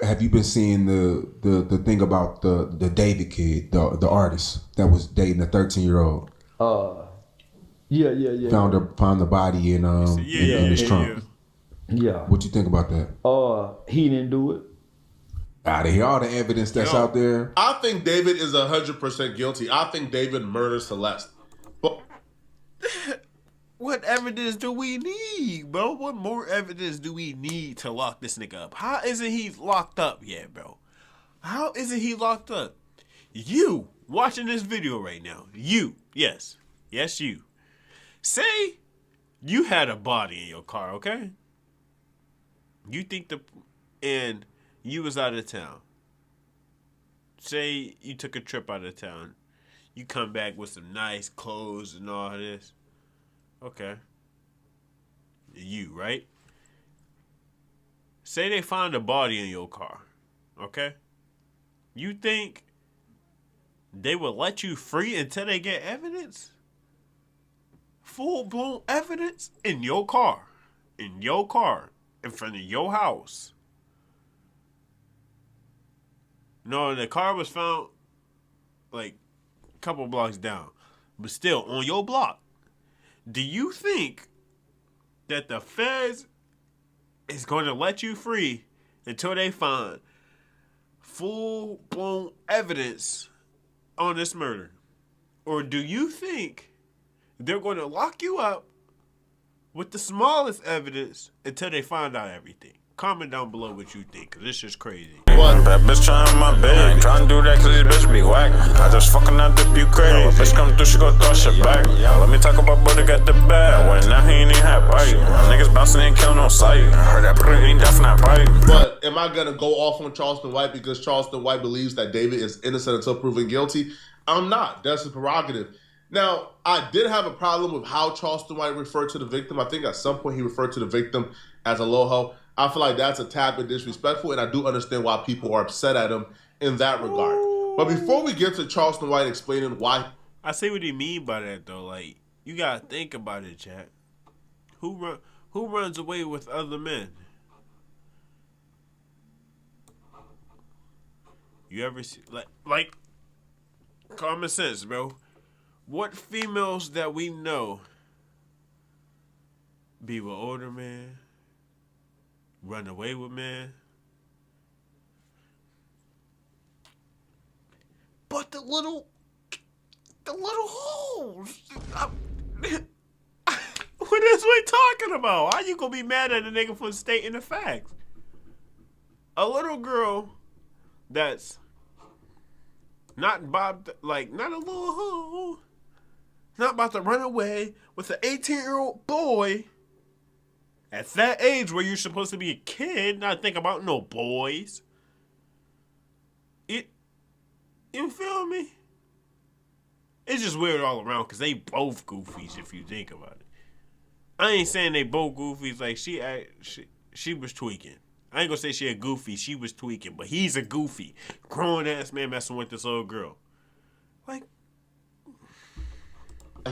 Have you been seeing the thing about the David kid, the artist that was dating a 13-year-old? Yeah. Found the body in his trunk. Yeah. What you think about that? He didn't do it. Out of here, all the evidence that's out there. I think David is 100% guilty. I think David murdered Celeste. But what evidence do we need, bro? What more evidence do we need to lock this nigga up? How isn't he locked up yet, bro? How isn't he locked up? You watching this video right now. You. Yes, you. Say you had a body in your car, okay? You think and you was out of town. Say you took a trip out of town. You come back with some nice clothes and all this. Okay. You, right? Say they find a body in your car. Okay? You think they will let you free until they get evidence? Full-blown evidence in your car. In your car. In front of your house. No, the car was found like a couple blocks down. But still, on your block. Do you think that the feds is going to let you free until they find full-blown evidence on this murder? Or do you think they're going to lock you up with the smallest evidence until they find out everything? Comment down below what you think, because this is crazy. What? That bitch trying my bed. I ain't trying to do that because this bitch be whack. I just fucking out the you crazy. Bitch come through, she gon' throw shit back. Let me talk about Buddy got the bag. When now he ain't even have bite. Niggas bouncing ain't killing no sight. I heard that Buddy ain't definitely bite. But am I gonna go off on Charleston White because Charleston White believes that David is innocent until proven guilty? I'm not. That's his prerogative. Now, I did have a problem with how Charleston White referred to the victim. I think at some point he referred to the victim as a low-ho. I feel like that's a tad bit disrespectful, and I do understand why people are upset at him in that regard. But before we get to Charleston White explaining why... I see what he mean by that, though. Like, you gotta think about it, chat. Who runs away with other men? You ever see... Like common sense, bro. What females that we know be with older men, run away with men, but the little holes. What is we talking about? How you gonna be mad at a nigga for stating the facts? A little girl that's not not a little hoe. Not about to run away with an 18-year-old boy at that age where you're supposed to be a kid, not think about no boys. You feel me? It's just weird all around because they both goofies if you think about it. I ain't saying they both goofies. Like she was tweaking. I ain't gonna say she a goofy. She was tweaking, but he's a goofy, grown ass man messing with this little girl. Like.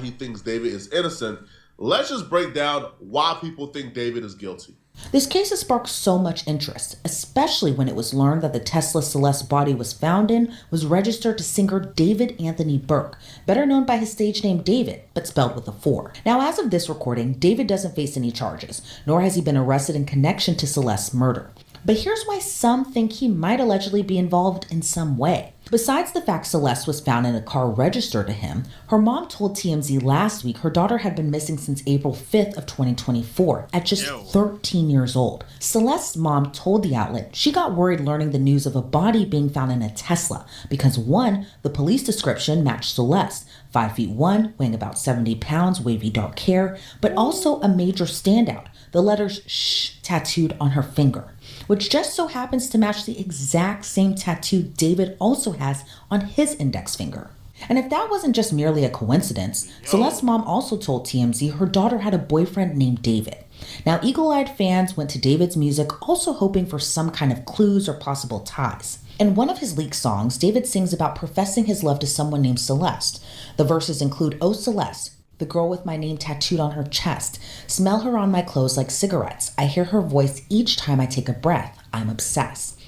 He thinks David is innocent. Let's just break down why people think David is guilty. This case has sparked so much interest, especially when it was learned that the Tesla Celeste body was found in was registered to singer David Anthony Burke, better known by his stage name David, but spelled with a 4. Now, as of this recording, David doesn't face any charges, nor has he been arrested in connection to Celeste's murder. But here's why some think he might allegedly be involved in some way. Besides the fact Celeste was found in a car registered to him, her mom told TMZ last week her daughter had been missing since April 5th of 2024 at just 13 years old. Celeste's mom told the outlet she got worried learning the news of a body being found in a Tesla because 1, the police description matched Celeste, 5'1", weighing about 70 pounds, wavy dark hair, but also a major standout, the letters SH tattooed on her finger, which just so happens to match the exact same tattoo David also has on his index finger. And if that wasn't just merely a coincidence, Celeste's mom also told TMZ her daughter had a boyfriend named David. Now, eagle-eyed fans went to David's music also hoping for some kind of clues or possible ties. In one of his leaked songs, David sings about professing his love to someone named Celeste. The verses include, "Oh Celeste, the girl with my name tattooed on her chest. Smell her on my clothes like cigarettes. I hear her voice each time I take a breath. I'm obsessed.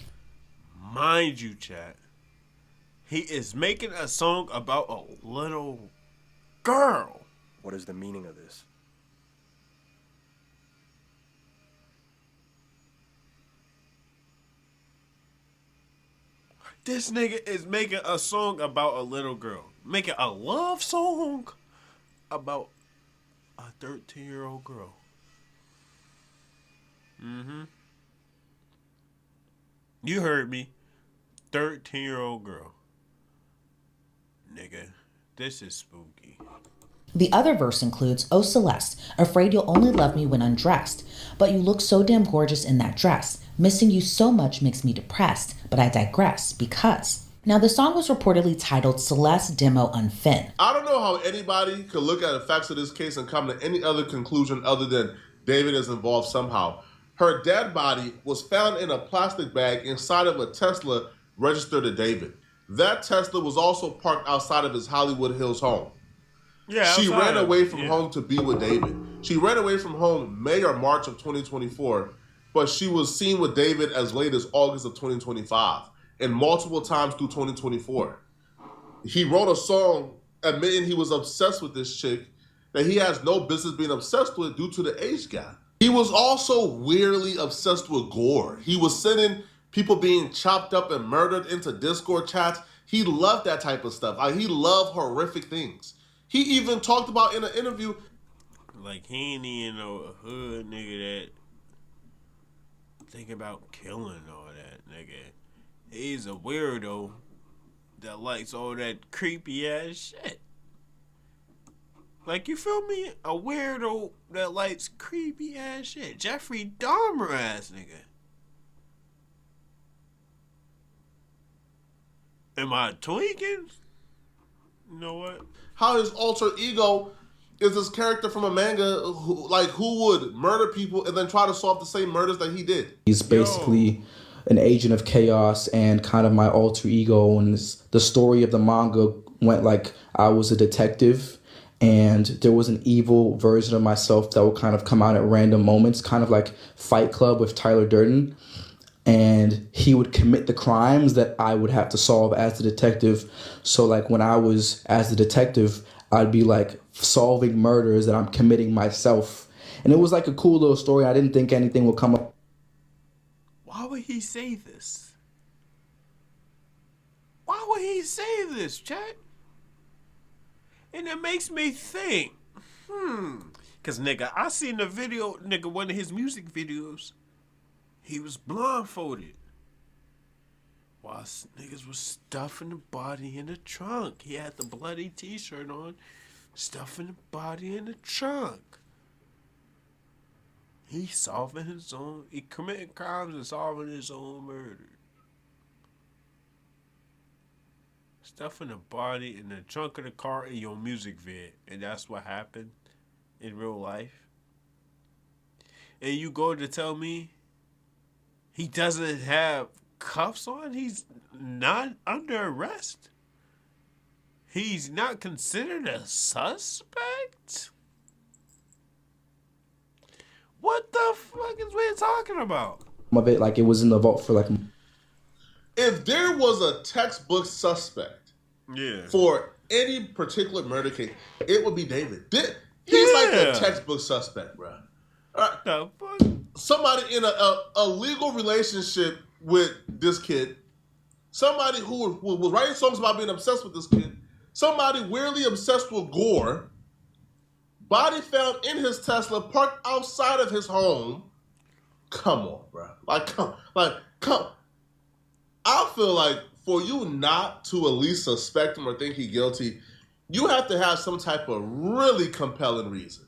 Mind you, chat, he is making a song about a little girl. What is the meaning of this? This nigga is making a song about a little girl. Making a love song about a 13-year-old girl. You heard me. 13-year-old girl. Nigga, this is spooky. The other verse includes, "Oh Celeste, afraid you'll only love me when undressed. But you look so damn gorgeous in that dress. Missing you so much makes me depressed. But I digress because..." Now, the song was reportedly titled Celeste Demo Unfin. I don't know how anybody could look at the facts of this case and come to any other conclusion other than David is involved somehow. Her dead body was found in a plastic bag inside of a Tesla registered to David. That Tesla was also parked outside of his Hollywood Hills home. Yeah, She ran away from home to be with David. She ran away from home May or March of 2024, but she was seen with David as late as August of 2025 and multiple times through 2024. He wrote a song admitting he was obsessed with this chick that he has no business being obsessed with due to the age gap. He was also weirdly obsessed with gore. He was sending people being chopped up and murdered into Discord chats. He loved that type of stuff. He loved horrific things. He even talked about in an interview, like, he ain't even a hood nigga that think about killing all that, nigga. He's a weirdo that likes all that creepy ass shit. Like, you feel me? A weirdo that likes creepy ass shit. Jeffrey Dahmer ass nigga. Am I tweaking? You know what? how his alter ego is this character from a manga who would murder people and then try to solve the same murders that he did. He's basically an agent of chaos and kind of my alter ego. And the story of the manga went like I was a detective and there was an evil version of myself that would kind of come out at random moments, kind of like Fight Club with Tyler Durden. And he would commit the crimes that I would have to solve as the detective. So like when I was as the detective, I'd be like solving murders that I'm committing myself. And it was like a cool little story. I didn't think anything would come up. Why would he say this? Why would he say this, chat? And it makes me think, Cause nigga, I seen the video, nigga, one of his music videos. He was blindfolded. While niggas was stuffing the body in the trunk. He had the bloody t-shirt on, stuffing the body in the trunk. He committing crimes and solving his own murder. Stuffing the body in the trunk of the car in your music vid. And that's what happened in real life. And you go to tell me he doesn't have cuffs on? He's not under arrest? He's not considered a suspect? What the fuck is we talking about? Of it, like it was in the vault for like. If there was a textbook suspect for any particular murder case, it would be David. He's like a textbook suspect, bro. The fuck? Somebody in a legal relationship with this kid, somebody who was writing songs about being obsessed with this kid, somebody weirdly obsessed with gore, body found in his Tesla parked outside of his home. Come on, bro. Come. I feel like for you not to at least suspect him or think he's guilty, you have to have some type of really compelling reason.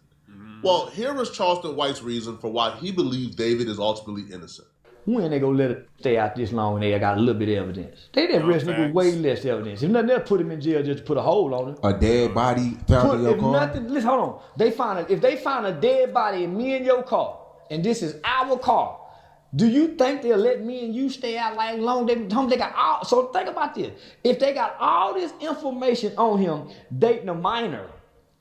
Well, here is Charleston White's reason for why he believes David is ultimately innocent. When they gonna let it stay out this long and they got a little bit of evidence? They didn't arrest nigga with way less evidence. If nothing, they'll put him in jail just to put a hole on him. A dead body found in your car? Listen, hold on. If they find a dead body in me and your car, and this is our car, do you think they'll let me and you stay out like long? They got all. So think about this. If they got all this information on him dating a minor,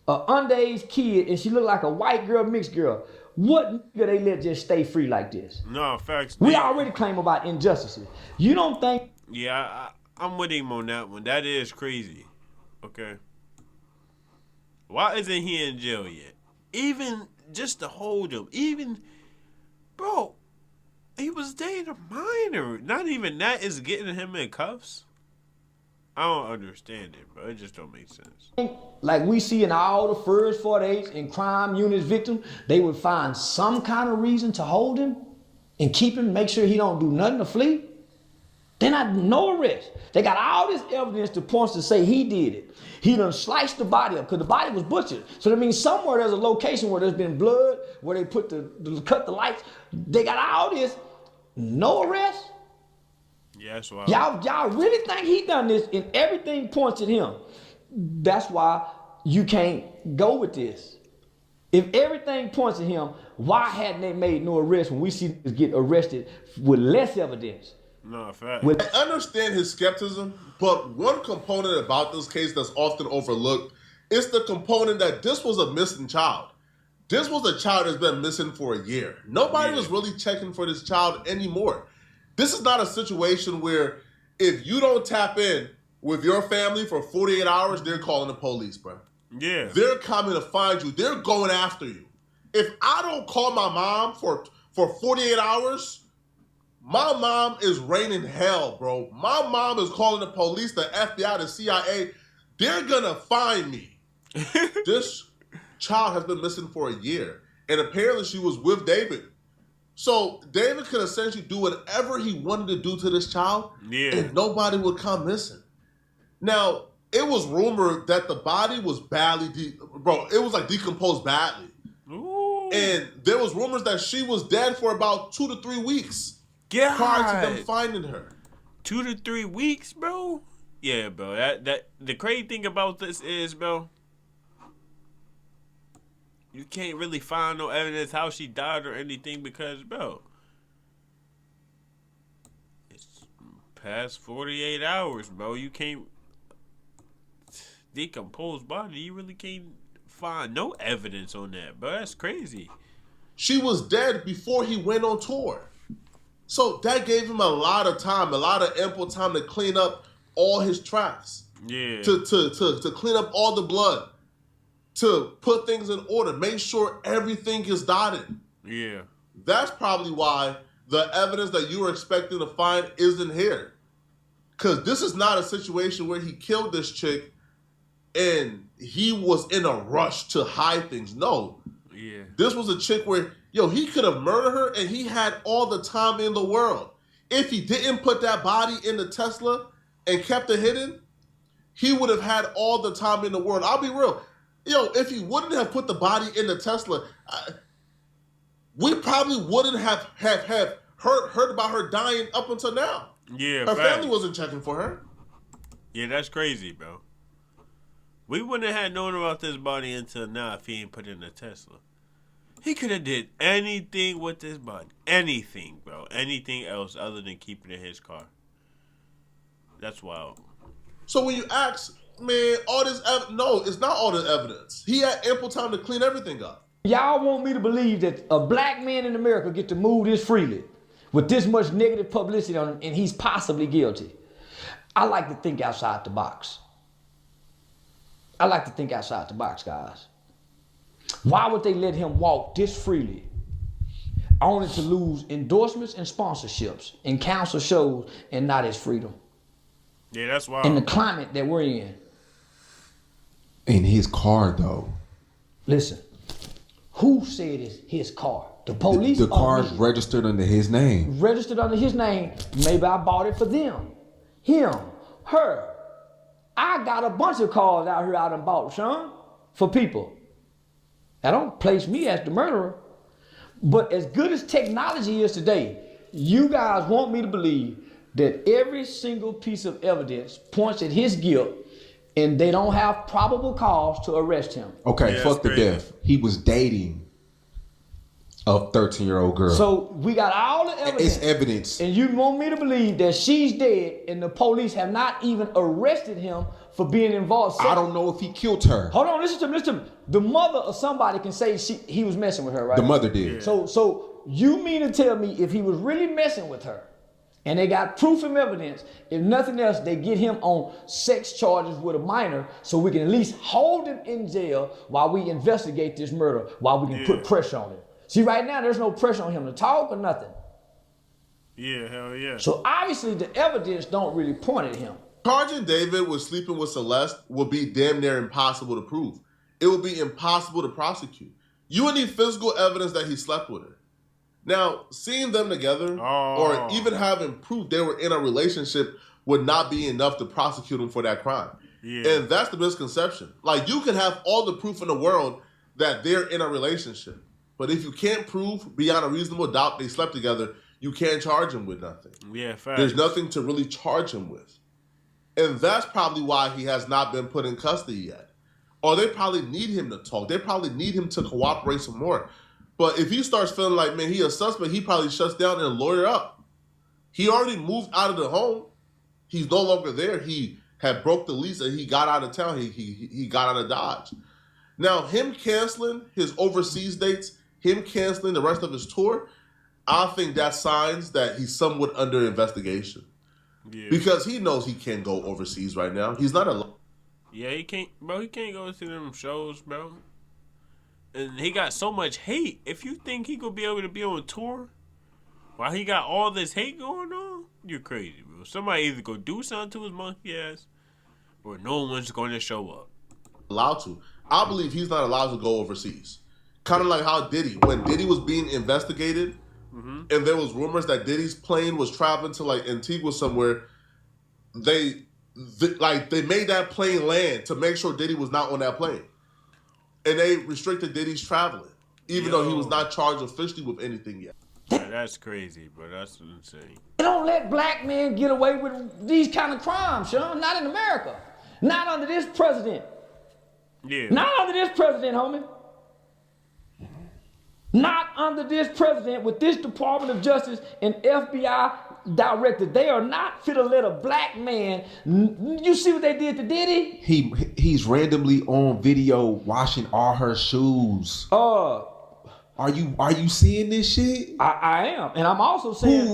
an underage kid, and she look like a white girl, mixed girl, What nigga they let just stay free like this? No, facts. We already claim about injustices. You don't think? Yeah, I'm with him on that one. That is crazy. Okay. Why isn't he in jail yet? Even just to hold him. Even, bro, he was dating a minor. Not even that is getting him in cuffs. I don't understand it, bro. It just don't make sense. Like we see in all the first 48s and crime units victims, they would find some kind of reason to hold him and keep him, make sure he don't do nothing to flee. They're not no arrest. They got all this evidence to point to say he did it. He done sliced the body up because the body was butchered. So that means somewhere there's a location where there's been blood, where they put cut the lights. They got all this, no arrest. Yeah, that's why. Y'all really think he done this and everything points at him. That's why you can't go with this. If everything points at him, why hadn't they made no arrest when we see this get arrested with less evidence? No, fact. I understand his skepticism, but one component about this case that's often overlooked is the component that this was a missing child. This was a child that's been missing for a year. Nobody was really checking for this child anymore. This is not a situation where if you don't tap in with your family for 48 hours, they're calling the police, bro. Yeah. They're coming to find you. They're going after you. If I don't call my mom for 48 hours, my mom is raining hell, bro. My mom is calling the police, the FBI, the CIA. They're gonna find me. This child has been missing for a year. And apparently she was with David. So David could essentially do whatever he wanted to do to this child, and nobody would come missing. Now, it was rumored that the body was badly, it was like decomposed badly. Ooh. And there was rumors that she was dead for about 2 to 3 weeks prior to them finding her. 2 to 3 weeks, bro? Yeah, bro. That the crazy thing about this is, bro, you can't really find no evidence how she died or anything because, bro, it's past 48 hours, bro. You can't decompose body. You really can't find no evidence on that, bro. That's crazy. She was dead before he went on tour. So that gave him a lot of time, a lot of ample time to clean up all his tracks. Yeah. To clean up all the blood. To put things in order, make sure everything is dotted. Yeah. That's probably why the evidence that you were expecting to find isn't here. Because this is not a situation where he killed this chick and he was in a rush to hide things. No. Yeah. This was a chick where, he could have murdered her and he had all the time in the world. If he didn't put that body in the Tesla and kept it hidden, he would have had all the time in the world. I'll be real. If he wouldn't have put the body in the Tesla, we probably wouldn't have heard about her dying up until now. Yeah, her family wasn't checking for her. Yeah, that's crazy, bro. We wouldn't have had known about this body until now if he ain't put it in the Tesla. He could have did anything with this body. Anything, bro. Anything else other than keeping it in his car. That's wild. So when you ask, man, all this evidence, no, it's not all the evidence. He had ample time to clean everything up. Y'all want me to believe that a black man in America get to move this freely with this much negative publicity on him and he's possibly guilty? I like to think outside the box. I like to think outside the box, guys. Why would they let him walk this freely only to lose endorsements and sponsorships and cancel shows and not his freedom? Yeah, that's wild. In the climate that we're in. In his car, though. Listen, who said it's his car? The police? The car's registered under his name. Registered under his name. Maybe I bought it for them. Him. Her. I got a bunch of cars out here I done bought, son, for people. That don't place me as the murderer. But as good as technology is today, you guys want me to believe that every single piece of evidence points at his guilt and they don't have probable cause to arrest him. Okay, fuck the death. He was dating a 13-year-old girl. So we got all the evidence. It's evidence. And you want me to believe that she's dead and the police have not even arrested him for being involved. I don't know if he killed her. Hold on, listen to me. The mother of somebody can say he was messing with her, right? The mother did. So you mean to tell me if he was really messing with her, and they got proof and evidence, if nothing else, they get him on sex charges with a minor so we can at least hold him in jail while we investigate this murder, while we can put pressure on him. See, right now, there's no pressure on him to talk or nothing. Yeah, hell yeah. So obviously, the evidence don't really point at him. Charging David with sleeping with Celeste will be damn near impossible to prove. It will be impossible to prosecute. You would need physical evidence that he slept with her. Now, seeing them together or even having proof they were in a relationship would not be enough to prosecute him for that crime. Yeah. And that's the misconception. Like, you can have all the proof in the world that they're in a relationship. But if you can't prove beyond a reasonable doubt they slept together, you can't charge him with nothing. Yeah, facts. There's nothing to really charge him with. And that's probably why he has not been put in custody yet. Or they probably need him to talk. They probably need him to cooperate some more. But if he starts feeling like, man, he a suspect, he probably shuts down and lawyer up. He already moved out of the home. He's no longer there. He had broke the lease and he got out of town. He got out of Dodge. Now, him canceling his overseas dates, him canceling the rest of his tour, I think that's signs that he's somewhat under investigation. Yeah. Because he knows he can't go overseas right now. He's not alone. Yeah, he can't, bro. He can't go to them shows, bro. And he got so much hate. If you think he gonna be able to be on tour while he got all this hate going on, you're crazy, bro. Somebody either go do something to his monkey ass, or no one's going to show up. Allowed to. I believe he's not allowed to go overseas. Kind of like how Diddy, when Diddy was being investigated, and there was rumors that Diddy's plane was traveling to like Antigua somewhere, they made that plane land to make sure Diddy was not on that plane. And they restricted Diddy's traveling, even though he was not charged officially with anything yet. Yeah, that's crazy, bro. That's insane. They don't let black men get away with these kind of crimes, Sean. Not in America. Not under this president. Yeah. Not under this president, homie. Not under this president with this Department of Justice and FBI director. They are not fit to let a black man. You see what they did to Diddy? He's randomly on video washing all her shoes. Are you seeing this shit? I am, and I'm also saying.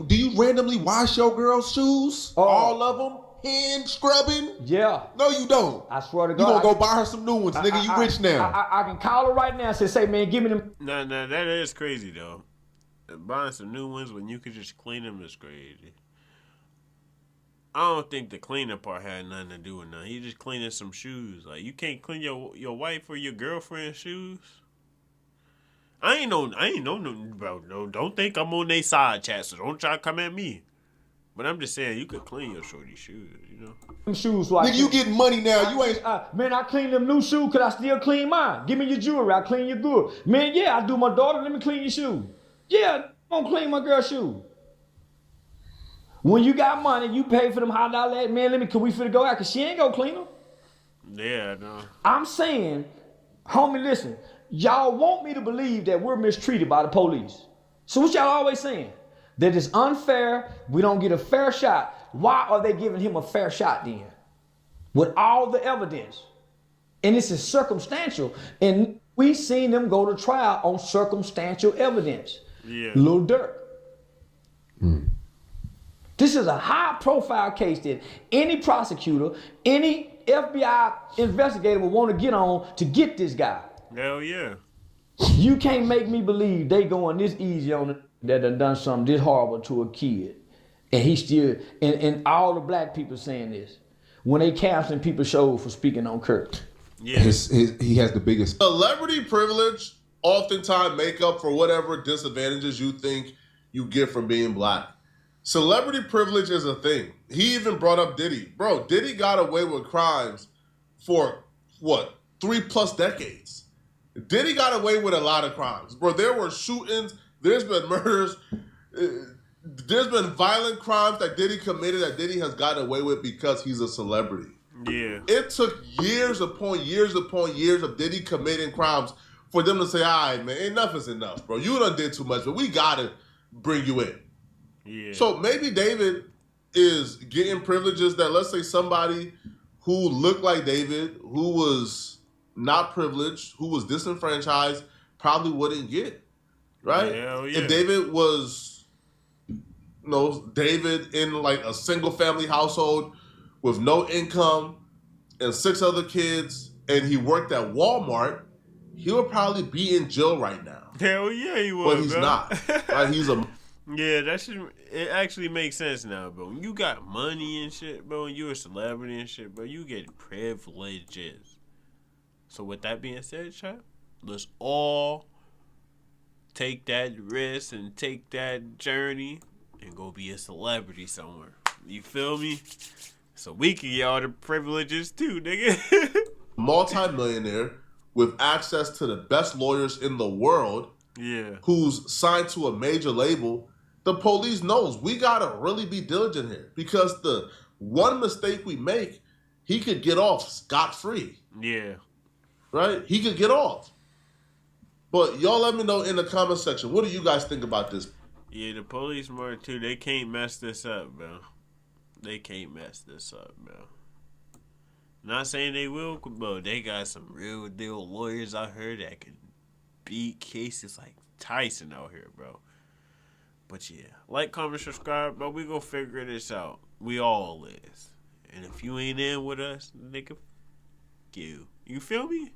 Do you randomly wash your girl's shoes? All of them? Hand scrubbing? Yeah. No, you don't. I swear to God. You gonna go buy her some new ones, nigga. You rich now. I can call her right now and say, man, give me them. Nah, that is crazy though. Buying some new ones when you could just clean them is crazy. I don't think the cleaning part had nothing to do with nothing. He just cleaning some shoes. Like, you can't clean your wife or your girlfriend's shoes. I ain't know nothing, bro. No, don't think I'm on their side chat, so don't try to come at me. But I'm just saying, you could clean your shorty shoes, you know? Them shoes, so nigga, you getting money now. You ain't. Man, I clean them new shoes because I still clean mine. Give me your jewelry. I clean your good. Man, yeah, I do my daughter. Let me clean your shoe. Yeah, I'm gonna clean my girl's shoe. When you got money, you pay for them high dollar. Man, can we finna go out? Because she ain't gonna clean them. Yeah, no. I'm saying, homie, listen. Y'all want me to believe that we're mistreated by the police. So what y'all always saying? That it's unfair, we don't get a fair shot. Why are they giving him a fair shot then? With all the evidence. And this is circumstantial. And we seen them go to trial on circumstantial evidence. Yeah. Lil Durk. This is a high profile case that any prosecutor, any FBI investigator would want to get on to get this guy. Hell yeah. You can't make me believe they going this easy on it that done something this horrible to a kid. And he still, and all the black people saying this. When they canceling people's shows for speaking on Kirk. Yeah. He has the biggest. Celebrity privilege oftentimes make up for whatever disadvantages you think you get from being black. Celebrity privilege is a thing. He even brought up Diddy. Bro, Diddy got away with crimes for, 3+ decades. Diddy got away with a lot of crimes. Bro, there were shootings, there's been murders, there's been violent crimes that Diddy committed that Diddy has gotten away with because he's a celebrity. Yeah. It took years upon years of Diddy committing crimes for them to say, all right, man, enough is enough, bro. You done did too much, but we gotta bring you in. Yeah. So maybe David is getting privileges that, let's say, somebody who looked like David, who was not privileged, who was disenfranchised, probably wouldn't get, right? Hell yeah. If David was, David in like a single family household with no income and 6 other kids, and he worked at Walmart, he would probably be in jail right now. Hell yeah, he would, But he's bro. not. Right? He's a... Yeah, it actually makes sense now, bro. When you got money and shit, bro, and you a celebrity and shit, bro, you get privileges. So with that being said, chat, let's all take that risk and take that journey and go be a celebrity somewhere. You feel me? So we can get all the privileges too, nigga. Multi-millionaire with access to the best lawyers in the world. Yeah. Who's signed to a major label. The police knows we gotta really be diligent here, because the one mistake we make, he could get off scot-free. Yeah. Right? He could get off. But y'all let me know in the comment section, what do you guys think about this? Yeah, the police more too. They can't mess this up, bro. They can't mess this up, bro. Not saying they will, but they got some real deal lawyers out here that can beat cases like Tyson out here, bro. But yeah, like, comment, subscribe, bro. We gonna figure this out. We all is. And if you ain't in with us, nigga, you feel me?